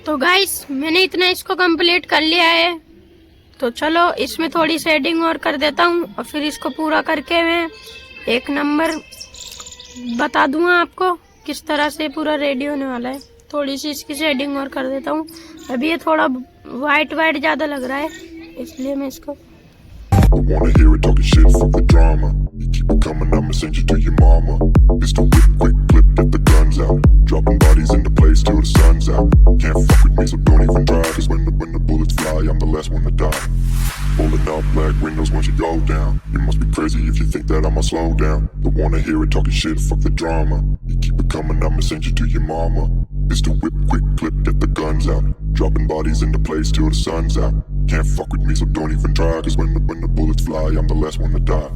तो गाइस मैंने इतना इसको कंप्लीट कर लिया है, तो चलो इसमें थोड़ी शेडिंग और कर देता हूँ और फिर इसको पूरा करके मैं एक नंबर बता दूंगा आपको किस तरह से पूरा रेडी होने वाला है। थोड़ी सी इसकी शेडिंग और कर देता हूँ। अभी ये थोड़ा वाइट वाइट ज़्यादा लग रहा है, इसलिए मैं इसको Wanna hear it talking shit, fuck the drama. You keep it coming, I'ma send you to your mama. Pistol whip, quick clip, get the guns out. Dropping bodies into place till the sun's out. Can't fuck with me, so don't even try. Cause when the bullets fly, I'm the last one to die. Pulling up black windows once you go down. You must be crazy if you think that I'ma slow down. Don't wanna hear it talking shit, fuck the drama. You keep it coming, I'ma send you to your mama. Pistol whip, quick clip, get the guns out. Dropping bodies into place till the sun's out. Can't fuck with me, so don't even try. Cause when the bullets fly, I'm the last one to die.